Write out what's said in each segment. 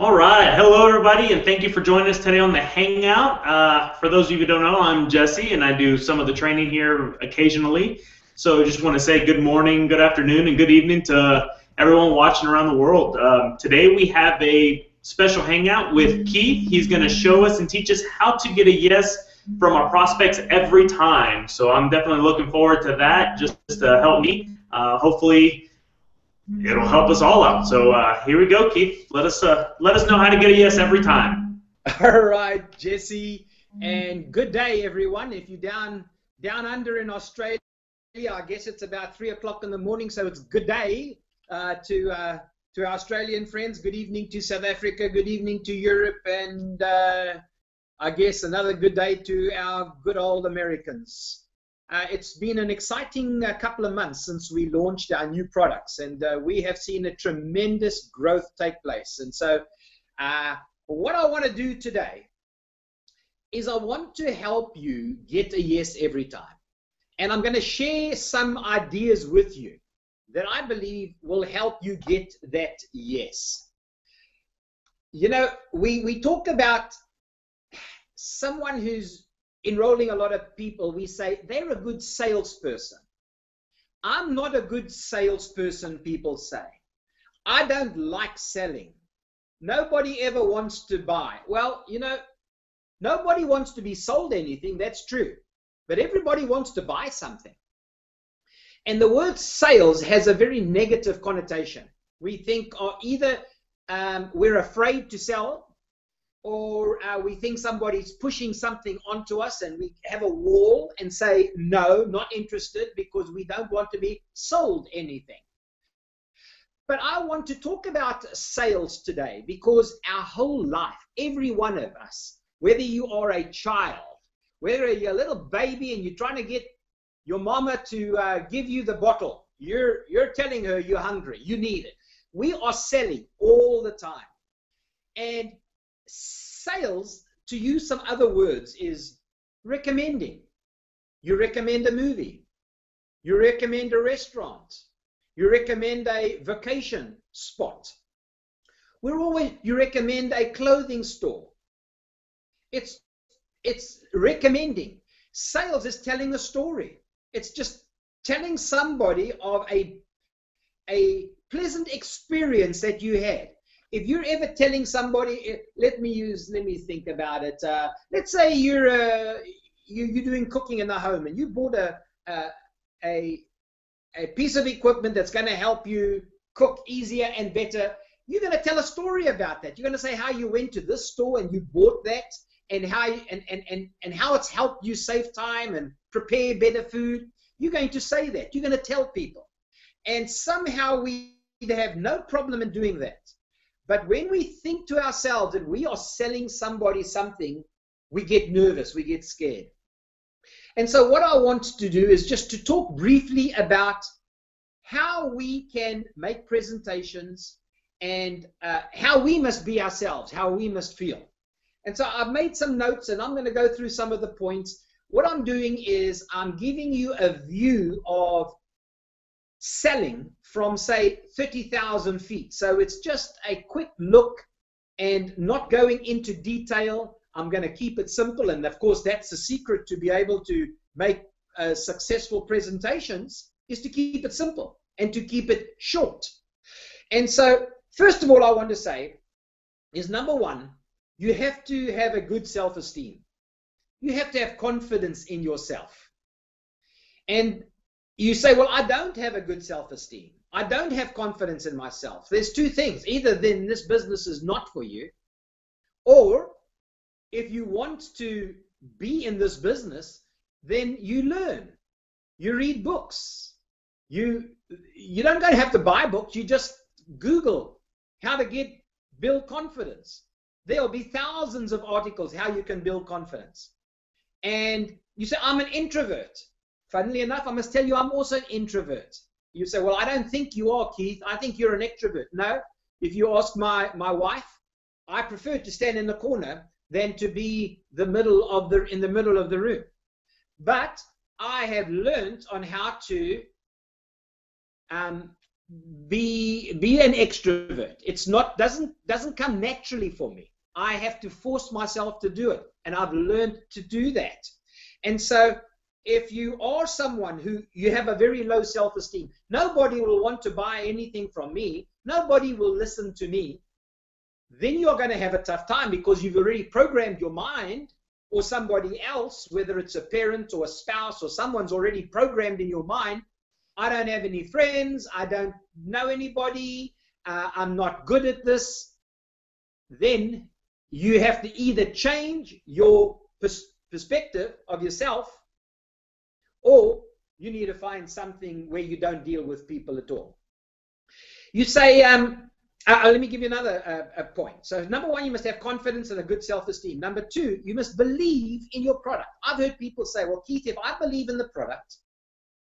All right. Hello, everybody, and thank you for joining us today on the Hangout. For those of you who don't know, I'm Jesse, and I do some of the training here occasionally. So I just want to say good morning, good afternoon, and good evening to everyone watching around the world. Today we have a special Hangout with Keith. He's going to show us and teach us how to get a yes from our prospects every time. So I'm definitely looking forward to that, just to help me. Hopefully it'll help us all out. So here we go, Keith. Let us know how to get a yes every time. All right, Jesse, and good day, everyone. If you're down under in Australia, I guess it's about 3 o'clock in the morning, so it's good day to our Australian friends. Good evening to South Africa. Good evening to Europe, and I guess another good day to our good old Americans. It's been an exciting couple of months since we launched our new products, and we have seen a tremendous growth take place. And so what I want to do today is I want to help you get a yes every time. And I'm going to share some ideas with you that I believe will help you get that yes. You know, we talk about someone who's enrolling a lot of people. We say they're a good salesperson. I'm not a good salesperson, people say. I don't like selling. Nobody ever wants to buy. Well, you know, nobody wants to be sold anything, that's true. But everybody wants to buy something. And the word sales has a very negative connotation. We think either we're afraid to sell, or we think somebody's pushing something onto us and we have a wall and say, no, not interested, because we don't want to be sold anything. But I want to talk about sales today because our whole life, every one of us, whether you are a child, whether you're a little baby and you're trying to get your mama to give you the bottle, you're telling her you're hungry, you need it. We are selling all the time. And sales, to use some other words, is recommending. You recommend a movie. You recommend a restaurant. You recommend a vacation spot. You recommend a clothing store. It's recommending. Sales is telling a story. It's just telling somebody of a pleasant experience that you had. If you're ever telling somebody, let me think about it. Let's say you're doing cooking in the home and you bought a piece of equipment that's going to help you cook easier and better. You're going to tell a story about that. You're going to say how you went to this store and you bought that, and how it's helped you save time and prepare better food. You're going to say that. You're going to tell people. And somehow we have no problem in doing that. But when we think to ourselves that we are selling somebody something, we get nervous, we get scared. And so what I want to do is just to talk briefly about how we can make presentations and how we must be ourselves, how we must feel. And so I've made some notes and I'm going to go through some of the points. What I'm doing is I'm giving you a view of selling from, say, 30,000 feet. So it's just a quick look and not going into detail. I'm going to keep it simple. And of course, that's the secret to be able to make successful presentations, is to keep it simple and to keep it short. And so, first of all, I want to say is, number one, you have to have a good self-esteem. You have to have confidence in yourself. And you say, well, I don't have a good self-esteem. I don't have confidence in myself. There's two things. Either then this business is not for you, or if you want to be in this business, then you learn. You read books. You don't have to buy books. You just Google how to build confidence. There'll be thousands of articles how you can build confidence. And you say, I'm an introvert. Funnily enough, I must tell you, I'm also an introvert. You say, well, I don't think you are, Keith. I think you're an extrovert. No, if you ask my wife, I prefer to stand in the corner than to be in the middle of the room. But I have learned on how to be an extrovert. It's not doesn't come naturally for me. I have to force myself to do it, and I've learned to do that. And so if you are someone who you have a very low self-esteem, nobody will want to buy anything from me, nobody will listen to me, then you're going to have a tough time, because you've already programmed your mind, or somebody else, whether it's a parent or a spouse or someone's already programmed in your mind, I don't have any friends, I don't know anybody, I'm not good at this. Then you have to either change your perspective of yourself, or you need to find something where you don't deal with people at all. You say, let me give you another point. So number one, you must have confidence and a good self-esteem. Number two, you must believe in your product. I've heard people say, well, Keith, if I believe in the product,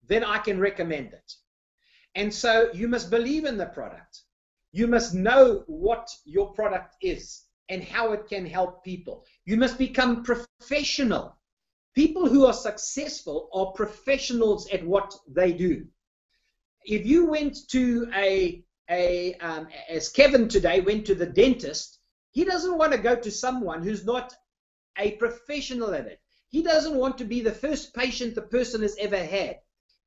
then I can recommend it. And so you must believe in the product. You must know what your product is and how it can help people. You must become professional. People who are successful are professionals at what they do. If you went to as Kevin today went to the dentist, he doesn't want to go to someone who's not a professional at it. He doesn't want to be the first patient the person has ever had.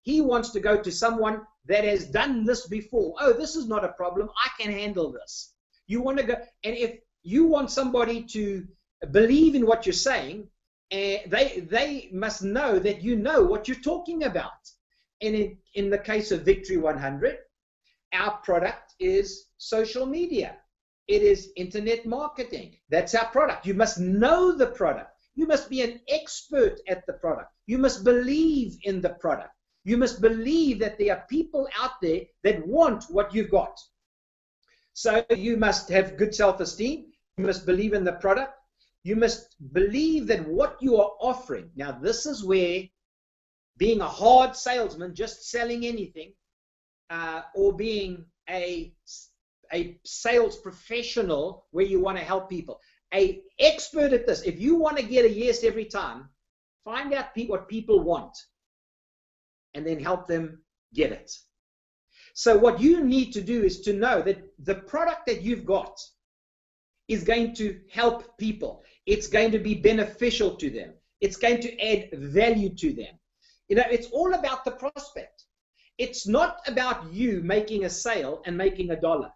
He wants to go to someone that has done this before. Oh, this is not a problem. I can handle this. You want to go, and if you want somebody to believe in what you're saying, they must know that you know what you're talking about. And in the case of Victory100, our product is social media. It is internet marketing. That's our product. You must know the product. You must be an expert at the product. You must believe in the product. You must believe that there are people out there that want what you've got. So you must have good self-esteem. You must believe in the product. You must believe that what you are offering. Now, this is where being a hard salesman, just selling anything, or being a sales professional where you want to help people. An expert at this. If you want to get a yes every time, find out what people want and then help them get it. So what you need to do is to know that the product that you've got is going to help people. It's going to be beneficial to them. It's going to add value to them. You know, it's all about the prospect. It's not about you making a sale and making $1.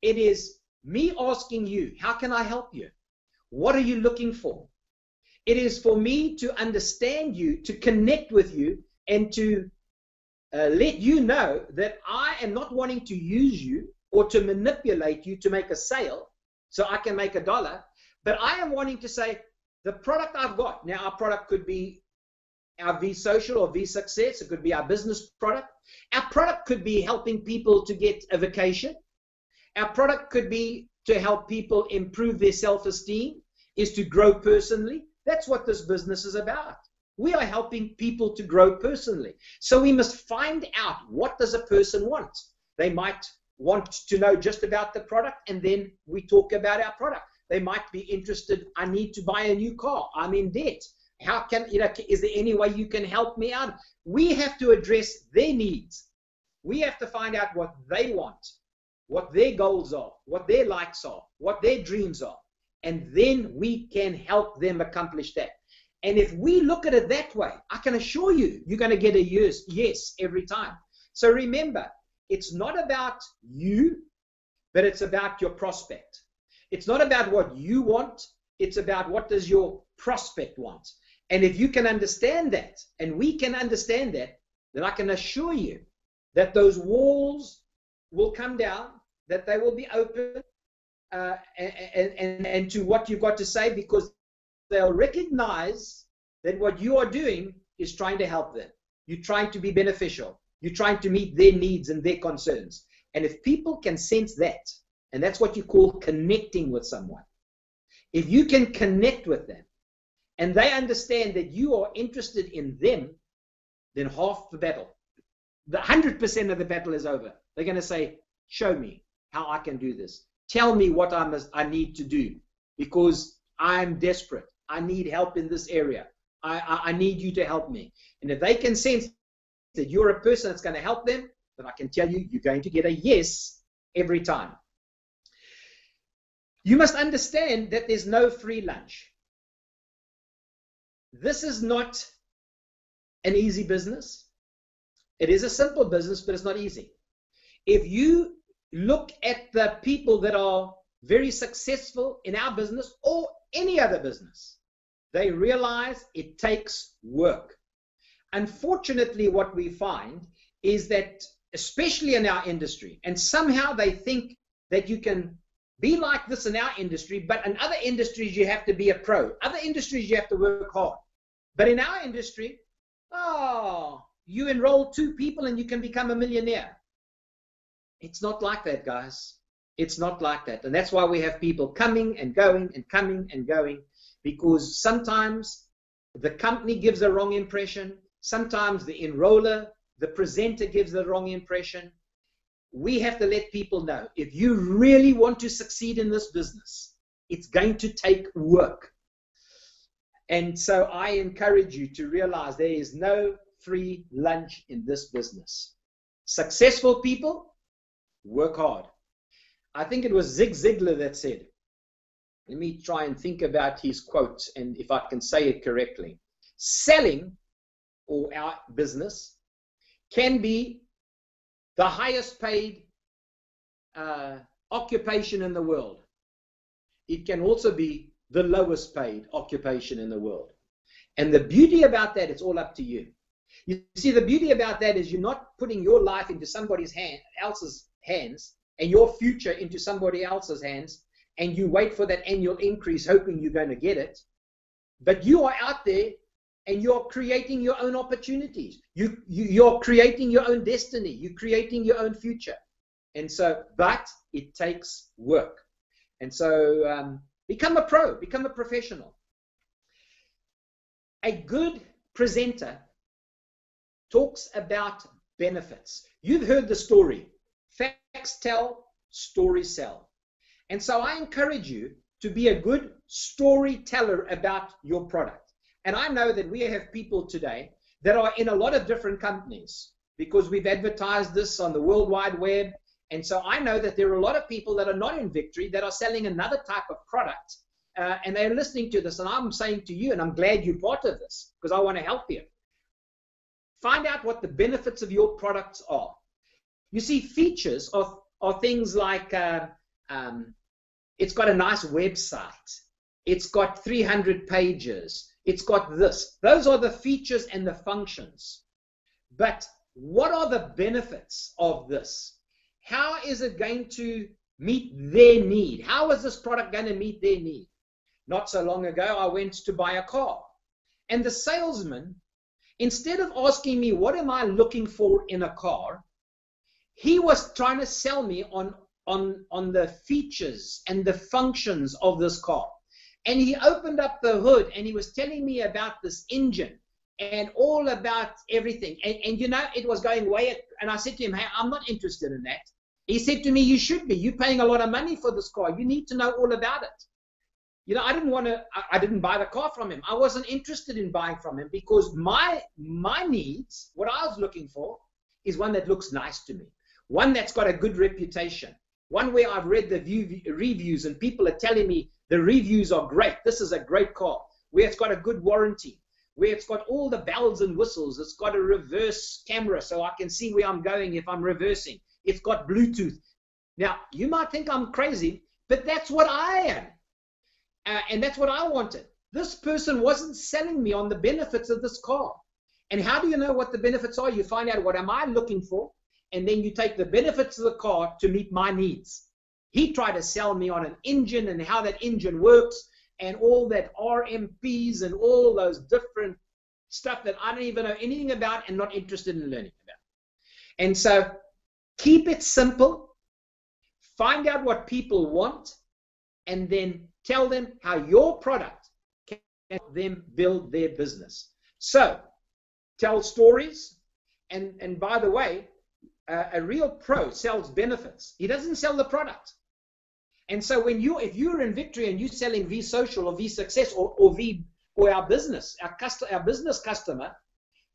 It is me asking you, how can I help you? What are you looking for? It is for me to understand you, to connect with you, and to let you know that I am not wanting to use you or to manipulate you to make a sale so I can make $1, but I am wanting to say the product I've got. Now, our product could be our V Social or V Success. It could be our business product. Our product could be helping people to get a vacation. Our product could be to help people improve their self-esteem, is to grow personally. That's what this business is about. We are helping people to grow personally. So we must find out, what does a person want? They might want to know just about the product, and then we talk about our product. They might be interested, I need to buy a new car. I'm in debt. How can, is there any way you can help me out? We have to address their needs. We have to find out what they want, what their goals are, what their likes are, what their dreams are. And then we can help them accomplish that. And if we look at it that way, I can assure you, you're going to get a yes every time. So remember, it's not about you, but it's about your prospect. It's not about what you want. It's about what does your prospect want. And if you can understand that, and we can understand that, then I can assure you that those walls will come down, that they will be open, and to what you've got to say, because they'll recognize that what you are doing is trying to help them. You're trying to be beneficial. You're trying to meet their needs and their concerns. And if people can sense that, and that's what you call connecting with someone, if you can connect with them and they understand that you are interested in them, then half the battle, the 100% of the battle is over. They're going to say, show me how I can do this. Tell me what I need to do, because I'm desperate. I need help in this area. I need you to help me. And if they can sense that you're a person that's going to help them, but I can tell you, you're going to get a yes every time. You must understand that there's no free lunch. This is not an easy business. It is a simple business, but it's not easy. If you look at the people that are very successful in our business or any other business, they realize it takes work. Unfortunately, what we find is that, especially in our industry, and somehow they think that you can be like this in our industry, but in other industries you have to be a pro. Other industries you have to work hard. But in our industry, oh, you enroll 2 people and you can become a millionaire. It's not like that, guys. It's not like that. And that's why we have people coming and going and coming and going, because sometimes the company gives a wrong impression. Sometimes the enroller, the presenter gives the wrong impression. We have to let people know, if you really want to succeed in this business, it's going to take work. And so I encourage you to realize there is no free lunch in this business. Successful people work hard. I think it was Zig Ziglar that said, let me try and think about his quote and if I can say it correctly. Selling, or our business, can be the highest paid occupation in the world. It can also be the lowest paid occupation in the world. And the beauty about that, it's all up to you. You see, the beauty about that is you're not putting your life into somebody else's hands and your future into somebody else's hands, and you wait for that annual increase hoping you're going to get it. But you are out there and you're creating your own opportunities. You're creating your own destiny. You're creating your own future. And so, but it takes work. And so become a pro, become a professional. A good presenter talks about benefits. You've heard the story. Facts tell, stories sell. And so I encourage you to be a good storyteller about your product. And I know that we have people today that are in a lot of different companies because we've advertised this on the World Wide Web. And so I know that there are a lot of people that are not in Victory that are selling another type of product, and they're listening to this. And I'm saying to you, and I'm glad you're part of this because I want to help you. Find out what the benefits of your products are. You see, features are things like it's got a nice website. It's got 300 pages. It's got this. Those are the features and the functions. But what are the benefits of this? How is it going to meet their need? How is this product going to meet their need? Not so long ago, I went to buy a car. And the salesman, instead of asking me, what am I looking for in a car? He was trying to sell me on the features and the functions of this car. And he opened up the hood and he was telling me about this engine and all about everything. And you know, it was going way, and I said to him, hey, I'm not interested in that. He said to me, you should be. You're paying a lot of money for this car. You need to know all about it. You know, I didn't buy the car from him. I wasn't interested in buying from him because my needs, what I was looking for, is one that looks nice to me. One that's got a good reputation. One where I've read the reviews and people are telling me the reviews are great. This is a great car. Where it's got a good warranty. Where it's got all the bells and whistles. It's got a reverse camera so I can see where I'm going if I'm reversing. It's got Bluetooth. Now, you might think I'm crazy, but that's what I am. And that's what I wanted. This person wasn't selling me on the benefits of this car. And how do you know what the benefits are? You find out what am I looking for, and then you take the benefits of the car to meet my needs. He tried to sell me on an engine and how that engine works and all that RMPs and all those different stuff that I don't even know anything about and not interested in learning about. And so keep it simple, find out what people want, and then tell them how your product can help them build their business. So tell stories, and by the way, a real pro sells benefits. He doesn't sell the product. And so if you're in Victory and you're selling V Social or V Success or our business, our business customer,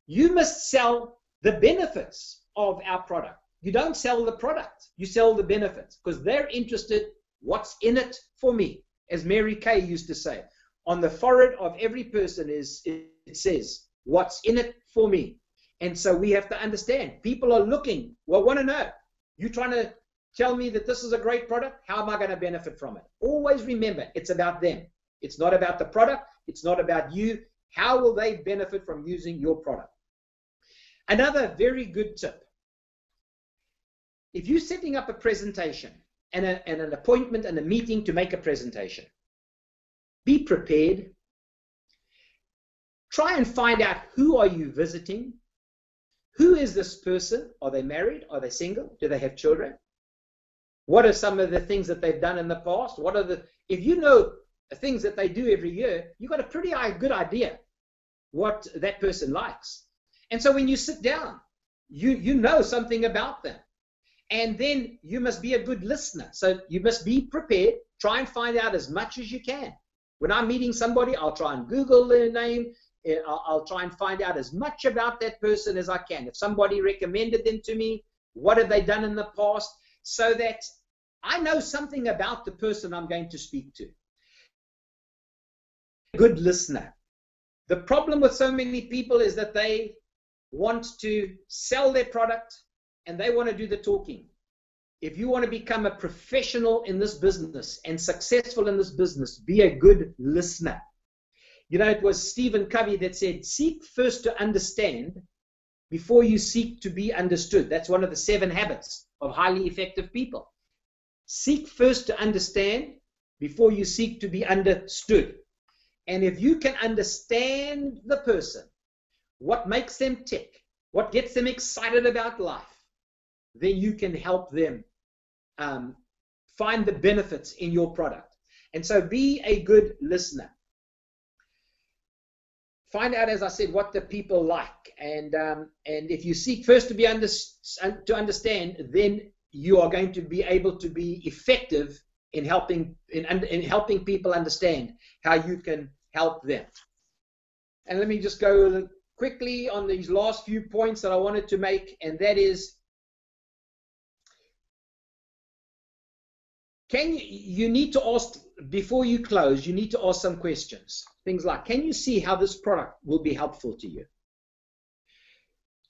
you must sell the benefits of our product. You don't sell the product, you sell the benefits, because they're interested, what's in it for me? As Mary Kay used to say, on the forehead of every person it says, what's in it for me? And so we have to understand, people are looking, want to know, you're trying to tell me that this is a great product, how am I going to benefit from it? Always remember, it's about them. It's not about the product, it's not about you. How will they benefit from using your product? Another very good tip, if you're setting up a presentation and an appointment and a meeting to make a presentation, be prepared. Try and find out, who are you visiting? Who is this person? Are they married? Are they single? Do they have children? What are some of the things that they've done in the past? If you know the things that they do every year, you've got a pretty good idea what that person likes. And so when you sit down, you know something about them. And then you must be a good listener. So you must be prepared. Try and find out as much as you can. When I'm meeting somebody, I'll try and Google their name. I'll try and find out as much about that person as I can. If somebody recommended them to me, what have they done in the past? So that I know something about the person I'm going to speak to. Good listener. The problem with so many people is that they want to sell their product and they want to do the talking. If you want to become a professional in this business and successful in this business, be a good listener. You know, it was Stephen Covey that said, seek first to understand before you seek to be understood. That's one of the 7 habits of highly effective people. Seek first to understand before you seek to be understood. And if you can understand the person, what makes them tick, what gets them excited about life, then you can help them find the benefits in your product. And so be a good listener. Find out, as I said, what the people like. And if you seek first to be to understand, then you are going to be able to be effective in helping people understand how you can help them. And let me just go quickly on these last few points that I wanted to make, and that is, you need to ask, before you close, you need to ask some questions. Things like, can you see how this product will be helpful to you?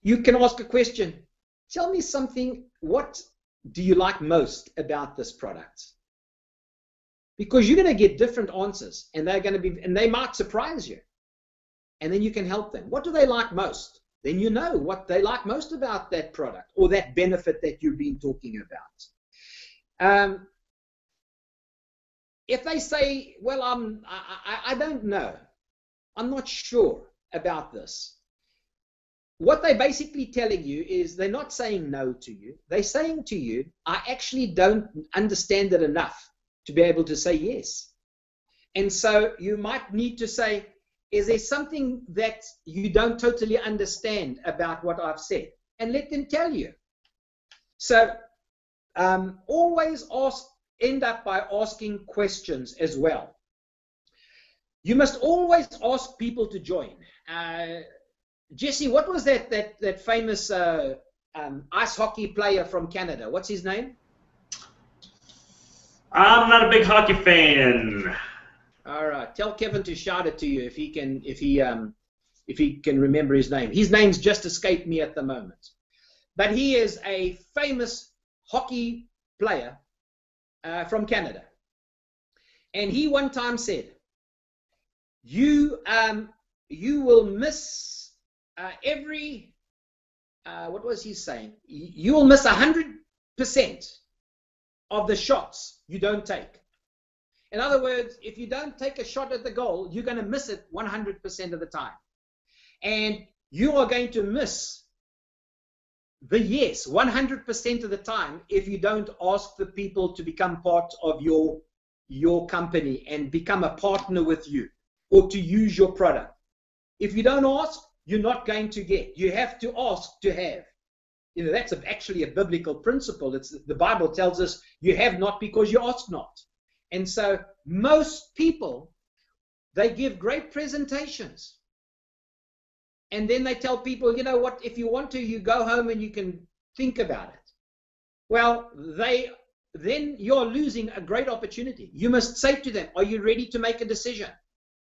You can ask a question, tell me something, what do you like most about this product? Because you're going to get different answers, and they might surprise you. And then you can help them. What do they like most? Then you know what they like most about that product or that benefit that you've been talking about. If they say, well, I don't know, I'm not sure about this, what they're basically telling you is they're not saying no to you. They're saying to you, I actually don't understand it enough to be able to say yes. And so you might need to say, is there something that you don't totally understand about what I've said? And let them tell you. So always end up by asking questions as well. You must always ask people to join. Jesse, what was that famous ice hockey player from Canada? What's his name? I'm not a big hockey fan. All right, tell Kevin to shout it to you if he can remember his name. His name's just escaped me at the moment, but he is a famous hockey player from Canada, and he one time said, "You will miss every what was he saying? You will miss 100% of the shots you don't take." In other words, if you don't take a shot at the goal, you're going to miss it 100% of the time. And you are going to miss the yes 100% of the time if you don't ask the people to become part of your company and become a partner with you or to use your product. If you don't ask, you're not going to get. You have to ask to have. You know, that's actually a biblical principle. The Bible tells us you have not because you ask not. And so most people, they give great presentations. And then they tell people, you know what, if you want to, you go home and you can think about it. well, then you're losing a great opportunity. You must say to them, are you ready to make a decision?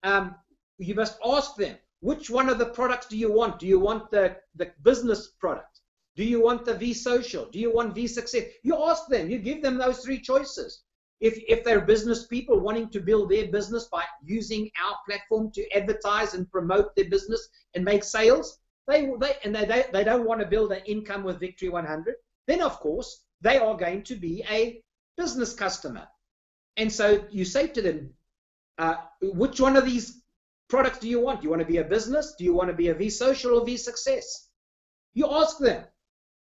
You must ask them, which one of the products do you want? Do you want the business product? Do you want the V-Social? Do you want V-Success? You ask them, you give them those three choices. If they're business people wanting to build their business by using our platform to advertise and promote their business and make sales, they don't want to build an income with Victory 100, then of course they are going to be a business customer. And so you say to them, which one of these products do you want? Do you want to be a business? Do you want to be a V-Social or V-Success? You ask them,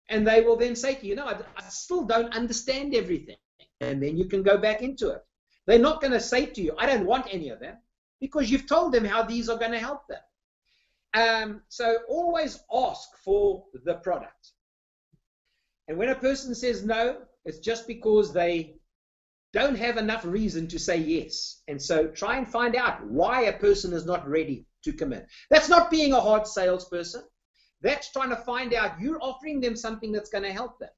and they will then say to you, I still don't understand everything. And then you can go back into it. They're not going to say to you, I don't want any of them, because you've told them how these are going to help them. So always ask for the product. And when a person says no, it's just because they don't have enough reason to say yes. And so try and find out why a person is not ready to commit. That's not being a hard salesperson. That's trying to find out you're offering them something that's going to help them.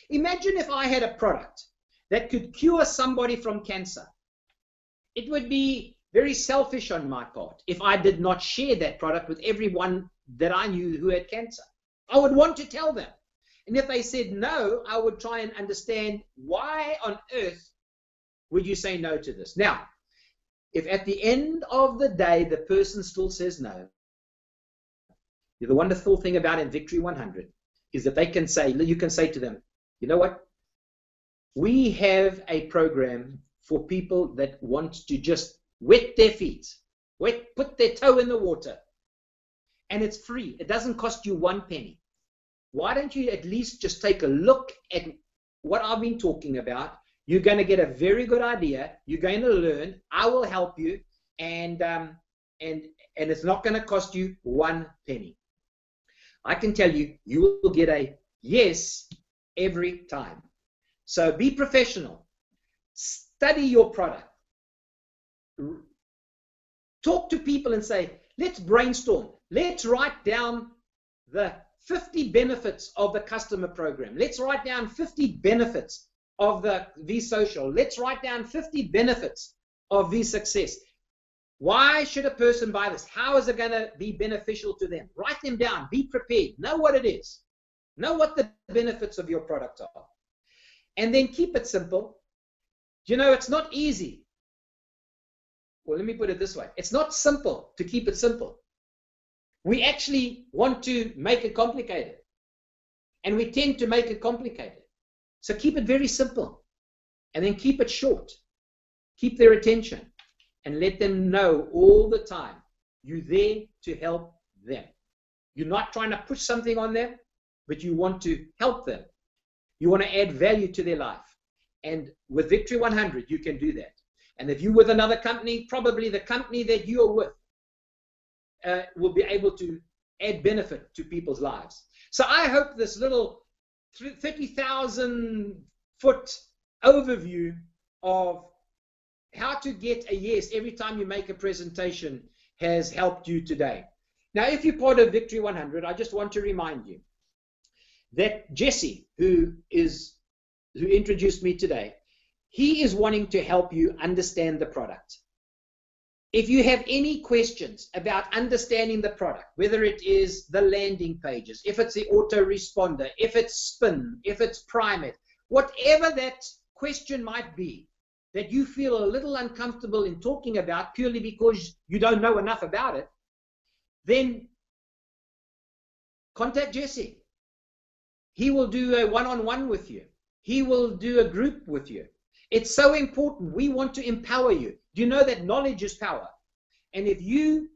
Imagine if I had a product that could cure somebody from cancer. It would be very selfish on my part if I did not share that product with everyone that I knew who had cancer. I would want to tell them. And if they said no, I would try and understand why on earth would you say no to this? Now, if at the end of the day the person still says no, the wonderful thing about in Victory 100 is that you can say to them, you know what? We have a program for people that want to just wet their feet, put their toe in the water, and it's free. It doesn't cost you 1 penny. Why don't you at least just take a look at what I've been talking about? You're going to get a very good idea. You're going to learn. I will help you, and it's not going to cost you 1 penny. I can tell you, you will get a yes every time. So be professional. Study your product. Talk to people and say, let's brainstorm. Let's write down the 50 benefits of the customer program. Let's write down 50 benefits of the V-Social. Let's write down 50 benefits of V-Success. Why should a person buy this? How is it going to be beneficial to them? Write them down. Be prepared. Know what it is. Know what the benefits of your product are. And then keep it simple. You know, it's not easy. Well, let me put it this way. It's not simple to keep it simple. We actually want to make it complicated. And we tend to make it complicated. So keep it very simple. And then keep it short. Keep their attention. And let them know all the time you're there to help them. You're not trying to push something on them, but you want to help them. You want to add value to their life. And with Victory 100, you can do that. And if you're with another company, probably the company that you're with will be able to add benefit to people's lives. So I hope this little 30,000 foot overview of how to get a yes every time you make a presentation has helped you today. Now, if you're part of Victory 100, I just want to remind you that Jesse, who introduced me today, he is wanting to help you understand the product. If you have any questions about understanding the product, whether it is the landing pages, if it's the autoresponder, if it's spin, if it's prime it, whatever that question might be that you feel a little uncomfortable in talking about purely because you don't know enough about it, then contact Jesse. He will do a one-on-one with you. He will do a group with you. It's so important. We want to empower you. Do you know that knowledge is power? And if you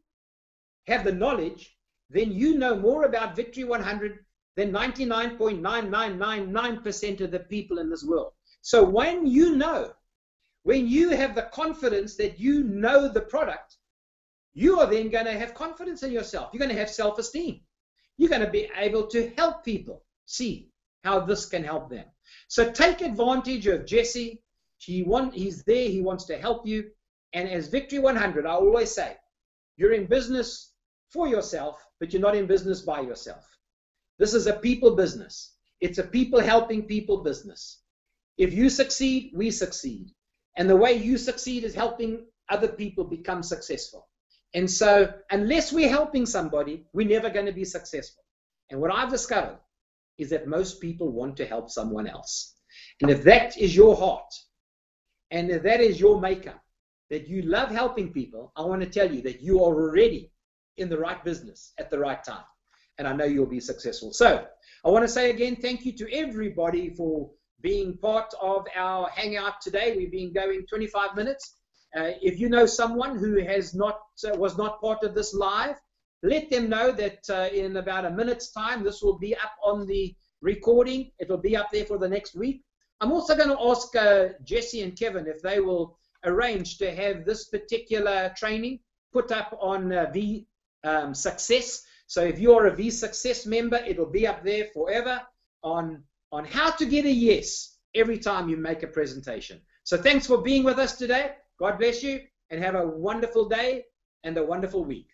have the knowledge, then you know more about Victory 100 than 99.9999% of the people in this world. So when you have the confidence that you know the product, you are then going to have confidence in yourself. You're going to have self-esteem. You're going to be able to help people see how this can help them. So take advantage of Jesse. He's there. He wants to help you. And as Victory 100, I always say, you're in business for yourself, but you're not in business by yourself. This is a people business. It's a people helping people business. If you succeed, we succeed. And the way you succeed is helping other people become successful. And so unless we're helping somebody, we're never going to be successful. And what I've discovered is that most people want to help someone else. And if that is your heart, and if that is your makeup, that you love helping people, I want to tell you that you are already in the right business at the right time. And I know you'll be successful. So I want to say again, thank you to everybody for being part of our hangout today. We've been going 25 minutes. If you know someone who has was not part of this live, let them know that in about a minute's time, this will be up on the recording. It will be up there for the next week. I'm also going to ask Jesse and Kevin if they will arrange to have this particular training put up on V Success. So if you're a V Success member, it'll be up there forever on how to get a yes every time you make a presentation. So thanks for being with us today. God bless you and have a wonderful day and a wonderful week.